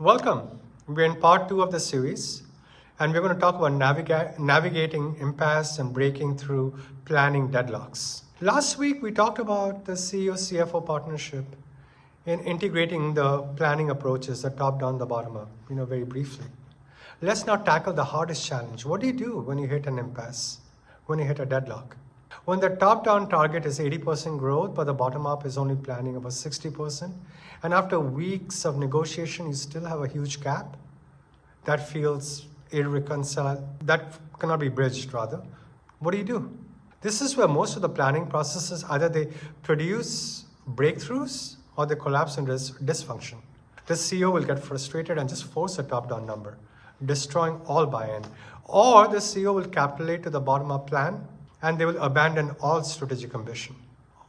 Welcome. We're in part 2 of the series, and we're going to talk about navigating impasse and breaking through planning deadlocks. Last week, we talked about the CEO-CFO partnership in integrating the planning approaches, the top-down, the bottom-up, very briefly. Let's now tackle the hardest challenge. What do you do when you hit an impasse, when you hit a deadlock? When the top-down target is 80% growth, but the bottom-up is only planning about 60%, and after weeks of negotiation, you still have a huge gap that feels irreconcilable, that cannot be bridged, rather. What do you do? This is where most of the planning processes, either they produce breakthroughs or they collapse into dysfunction. The CEO will get frustrated and just force a top-down number, destroying all buy-in. Or the CEO will capitulate to the bottom-up plan and they will abandon all strategic ambition.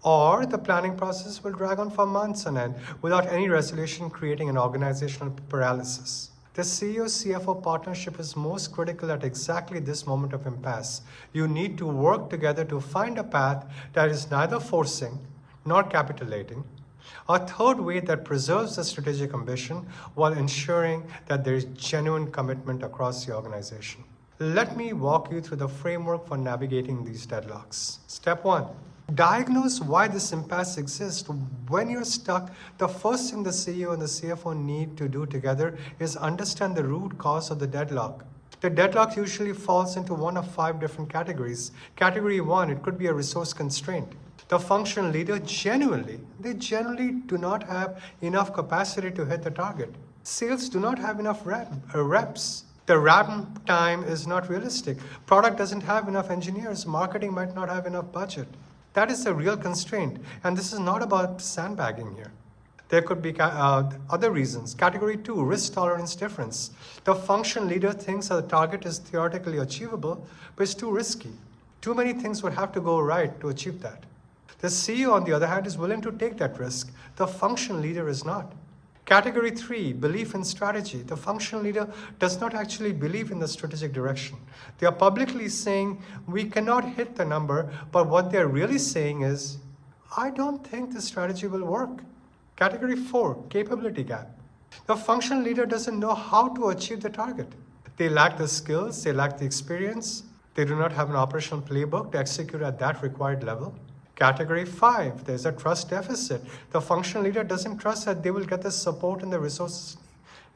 Or the planning process will drag on for months on end without any resolution, creating an organizational paralysis. The CEO-CFO partnership is most critical at exactly this moment of impasse. You need to work together to find a path that is neither forcing nor capitulating, a third way that preserves the strategic ambition while ensuring that there is genuine commitment across the organization. Let me walk you through the framework for navigating these deadlocks. Step 1. Diagnose why this impasse exists. When you're stuck, the first thing the CEO and the CFO need to do together is understand the root cause of the deadlock. The deadlock usually falls into one of 5 different categories. Category 1, it could be a resource constraint. The functional leader generally do not have enough capacity to hit the target. Sales do not have enough reps. The ramp time is not realistic. Product doesn't have enough engineers. Marketing might not have enough budget. That is a real constraint. And this is not about sandbagging here. There could be other reasons. Category 2, risk tolerance difference. The function leader thinks that the target is theoretically achievable, but it's too risky. Too many things would have to go right to achieve that. The CEO, on the other hand, is willing to take that risk. The function leader is not. Category 3, belief in strategy. The functional leader does not actually believe in the strategic direction. They are publicly saying, we cannot hit the number, but what they're really saying is, I don't think the strategy will work. Category 4, capability gap. The functional leader doesn't know how to achieve the target. They lack the skills, they lack the experience, they do not have an operational playbook to execute at that required level. Category 5, there's a trust deficit. The functional leader doesn't trust that they will get the support and the resources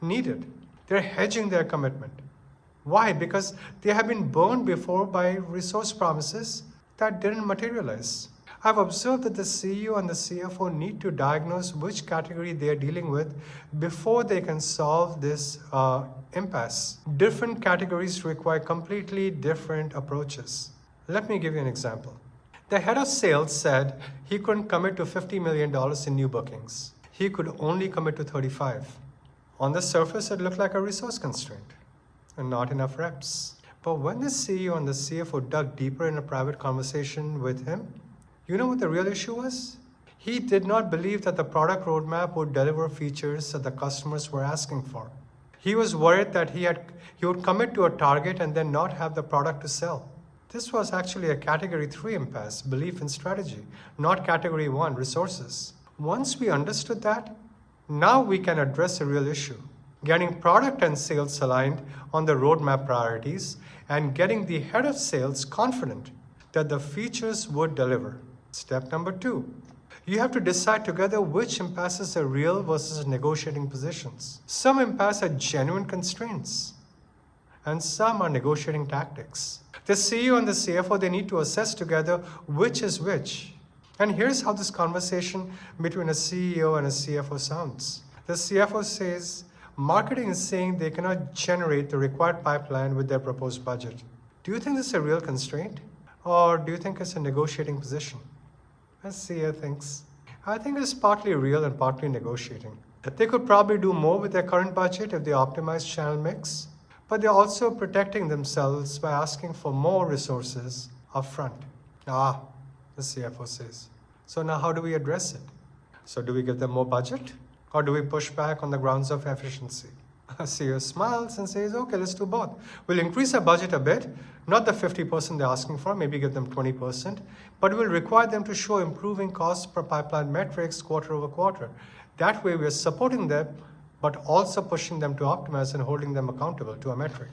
needed. They're hedging their commitment. Why? Because they have been burned before by resource promises that didn't materialize. I've observed that the CEO and the CFO need to diagnose which category they are dealing with before they can solve this impasse. Different categories require completely different approaches. Let me give you an example. The head of sales said he couldn't commit to $50 million in new bookings. He could only commit to 35. On the surface, it looked like a resource constraint and not enough reps. But when the CEO and the CFO dug deeper in a private conversation with him, you know what the real issue was? He did not believe that the product roadmap would deliver features that the customers were asking for. He was worried that he would commit to a target and then not have the product to sell. This was actually a Category 3 impasse, belief in strategy, not Category 1, resources. Once we understood that, now we can address a real issue. Getting product and sales aligned on the roadmap priorities and getting the head of sales confident that the features would deliver. Step number 2. You have to decide together which impasses are real versus negotiating positions. Some impasses are genuine constraints, and some are negotiating tactics. The CEO and the CFO, they need to assess together which is which. And here's how this conversation between a CEO and a CFO sounds. The CFO says, marketing is saying they cannot generate the required pipeline with their proposed budget. Do you think this is a real constraint? Or do you think it's a negotiating position? The CEO thinks, I think it's partly real and partly negotiating. They could probably do more with their current budget if they optimize channel mix, but they're also protecting themselves by asking for more resources upfront. The CFO says. So now how do we address it? So do we give them more budget? Or do we push back on the grounds of efficiency? CEO smiles and says, okay, let's do both. We'll increase our budget a bit, not the 50% they're asking for, maybe give them 20%, but we'll require them to show improving cost per pipeline metrics quarter over quarter. That way we're supporting them but also pushing them to optimize and holding them accountable to a metric.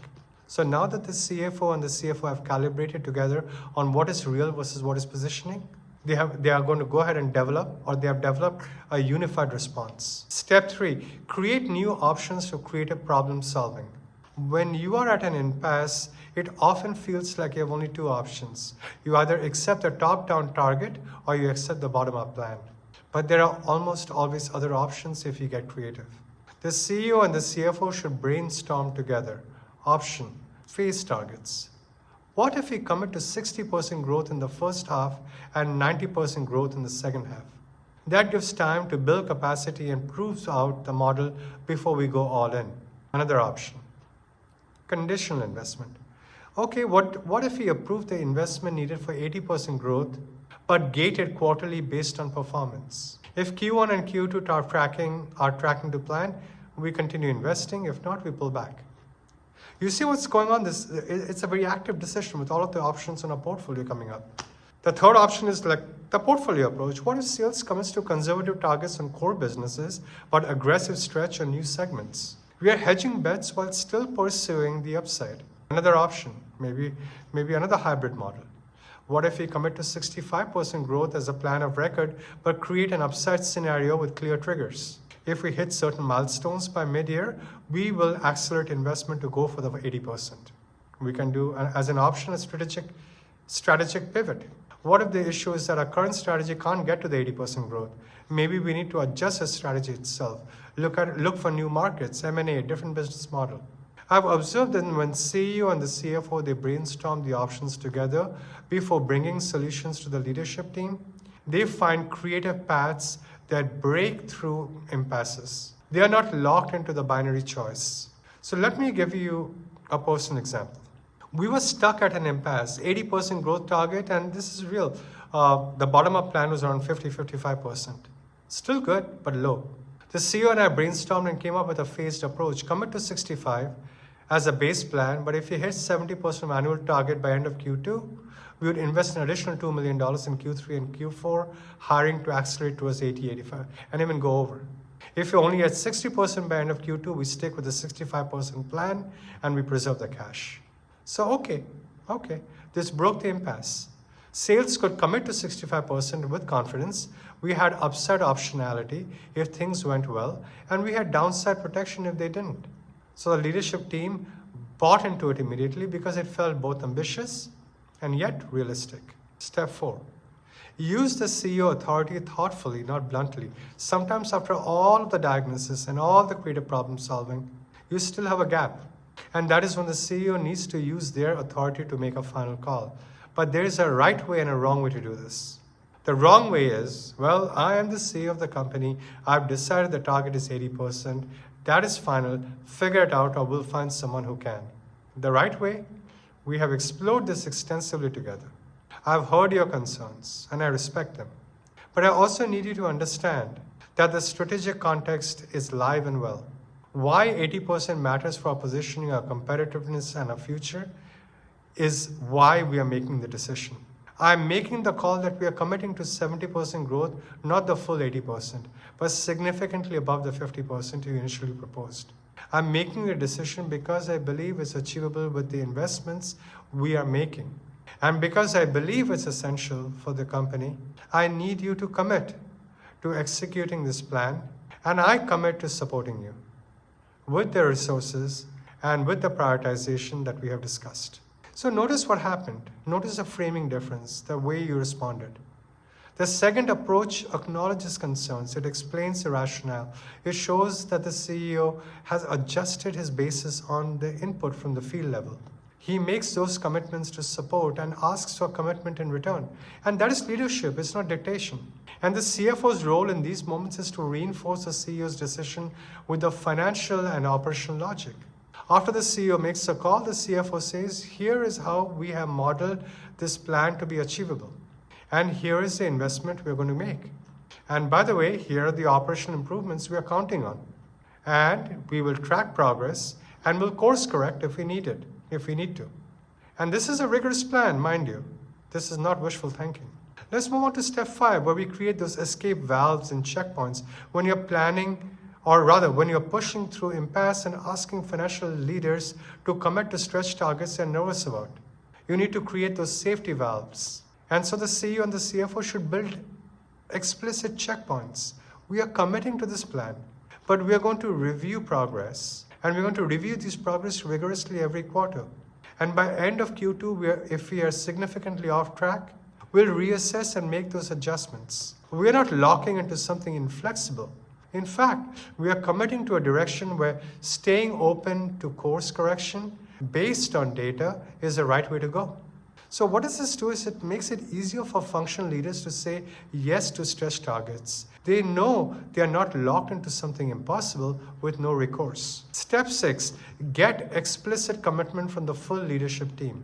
So now that the CFO and the CFO have calibrated together on what is real versus what is positioning, they are going to go ahead and develop, or they have developed a unified response. Step 3, create new options for creative problem solving. When you are at an impasse, it often feels like you have only two options. You either accept the top-down target or you accept the bottom-up plan. But there are almost always other options if you get creative. The CEO and the CFO should brainstorm together. Option, phase targets. What if we commit to 60% growth in the first half and 90% growth in the second half? That gives time to build capacity and proves out the model before we go all in. Another option, conditional investment. Okay, what if we approve the investment needed for 80% growth, but gate it quarterly based on performance? If Q1 and Q2 are tracking to plan, we continue investing. If not, we pull back. You see what's going on? It's a very active decision with all of the options in our portfolio coming up. The third option is like the portfolio approach. What if sales commits to conservative targets on core businesses, but aggressive stretch on new segments? We are hedging bets while still pursuing the upside. Another option, maybe another hybrid model. What if we commit to 65% growth as a plan of record, but create an upside scenario with clear triggers? If we hit certain milestones by mid-year, we will accelerate investment to go for the 80%. We can do, as an option, a strategic pivot. What if the issue is that our current strategy can't get to the 80% growth? Maybe we need to adjust the strategy itself. Look for new markets, M&A, different business model. I've observed that when CEO and the CFO, they brainstorm the options together before bringing solutions to the leadership team, they find creative paths that break through impasses. They are not locked into the binary choice. So let me give you a personal example. We were stuck at an impasse, 80% growth target, and this is real. The bottom-up plan was around 50-55%. Still good, but low. The CEO and I brainstormed and came up with a phased approach. Commit to 65 as a base plan, but if we hit 70% of annual target by end of Q2, we would invest an additional $2 million in Q3 and Q4, hiring to accelerate towards 80, 85, and even go over. If you're only at 60% by end of Q2, we stick with the 65% plan and we preserve the cash. So, okay, this broke the impasse. Sales could commit to 65% with confidence. We had upside optionality if things went well, and we had downside protection if they didn't. So the leadership team bought into it immediately because it felt both ambitious and yet realistic. Step 4, use the CEO authority thoughtfully, not bluntly. Sometimes after all of the diagnosis and all the creative problem solving, you still have a gap. And that is when the CEO needs to use their authority to make a final call. But there is a right way and a wrong way to do this. The wrong way is, well, I am the CEO of the company. I've decided the target is 80%. That is final. Figure it out or we'll find someone who can. The right way, we have explored this extensively together. I've heard your concerns and I respect them. But I also need you to understand that the strategic context is live and well. Why 80% matters for our positioning, our competitiveness, and our future is why we are making the decision. I'm making the call that we are committing to 70% growth, not the full 80%, but significantly above the 50% you initially proposed. I'm making the decision because I believe it's achievable with the investments we are making. And because I believe it's essential for the company, I need you to commit to executing this plan, and I commit to supporting you with the resources and with the prioritization that we have discussed. So notice what happened. Notice the framing difference, the way you responded. The second approach acknowledges concerns. It explains the rationale. It shows that the CEO has adjusted his basis on the input from the field level. He makes those commitments to support and asks for commitment in return. And that is leadership, it's not dictation. And the CFO's role in these moments is to reinforce the CEO's decision with the financial and operational logic. After the CEO makes a call, the CFO says, here is how we have modeled this plan to be achievable. And here is the investment we're going to make. And by the way, here are the operational improvements we are counting on. And we will track progress and will course correct if we need to. And this is a rigorous plan, mind you. This is not wishful thinking. Let's move on to step 5, where we create those escape valves and checkpoints when you're planning Or rather, when you're pushing through impasse and asking financial leaders to commit to stretch targets they're nervous about. You need to create those safety valves. And so the CEO and the CFO should build explicit checkpoints. We are committing to this plan, but we are going to review progress. And we're going to review this progress rigorously every quarter. And by end of Q2, if we are significantly off track, we'll reassess and make those adjustments. We're not locking into something inflexible. In fact, we are committing to a direction where staying open to course correction based on data is the right way to go. So what does this do is it makes it easier for functional leaders to say yes to stretch targets. They know they are not locked into something impossible with no recourse. Step 6, get explicit commitment from the full leadership team.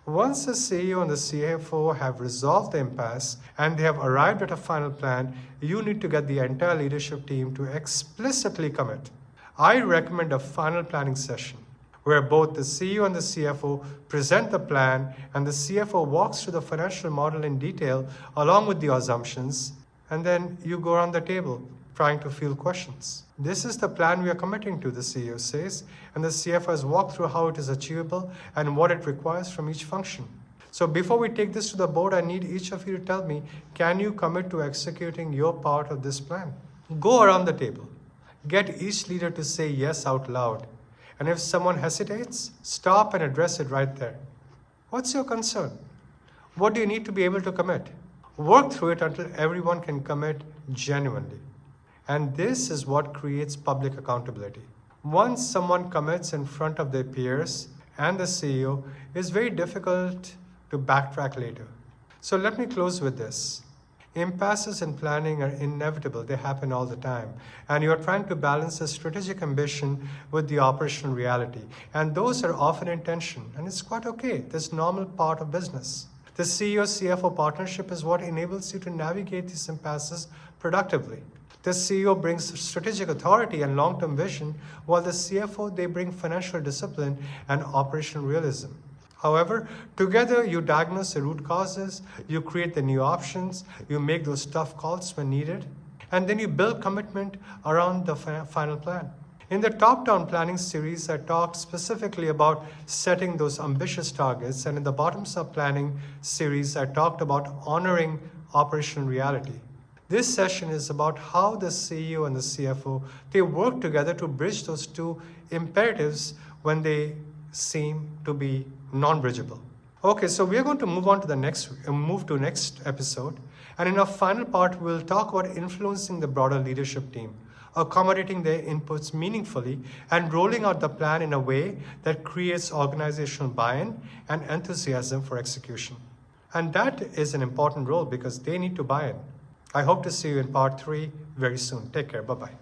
Once the CEO and the CFO have resolved the impasse and they have arrived at a final plan, you need to get the entire leadership team to explicitly commit. I recommend a final planning session where both the CEO and the CFO present the plan and the CFO walks through the financial model in detail along with the assumptions, and then you go around the table trying to field questions. This is the plan we are committing to, the CEO says, and the CFO has walked through how it is achievable and what it requires from each function. So before we take this to the board, I need each of you to tell me, can you commit to executing your part of this plan? Go around the table. Get each leader to say yes out loud. And if someone hesitates, stop and address it right there. What's your concern? What do you need to be able to commit? Work through it until everyone can commit genuinely. And this is what creates public accountability. Once someone commits in front of their peers and the CEO, it's very difficult to backtrack later. So let me close with this. Impasses in planning are inevitable. They happen all the time. And you're trying to balance a strategic ambition with the operational reality. And those are often in tension. And it's quite okay. That's a normal part of business. The CEO-CFO partnership is what enables you to navigate these impasses productively. The CEO brings strategic authority and long-term vision, while the CFO, they bring financial discipline and operational realism. However, together you diagnose the root causes, you create the new options, you make those tough calls when needed, and then you build commitment around the final plan. In the top-down planning series, I talked specifically about setting those ambitious targets, and in the bottoms-up planning series, I talked about honoring operational reality. This session is about how the CEO and the CFO, they work together to bridge those two imperatives when they seem to be non-bridgeable. Okay, so we're going to move to the next episode. And in our final part, we'll talk about influencing the broader leadership team, accommodating their inputs meaningfully, and rolling out the plan in a way that creates organizational buy-in and enthusiasm for execution. And that is an important role because they need to buy in. I hope to see you in part 3 very soon. Take care. Bye-bye.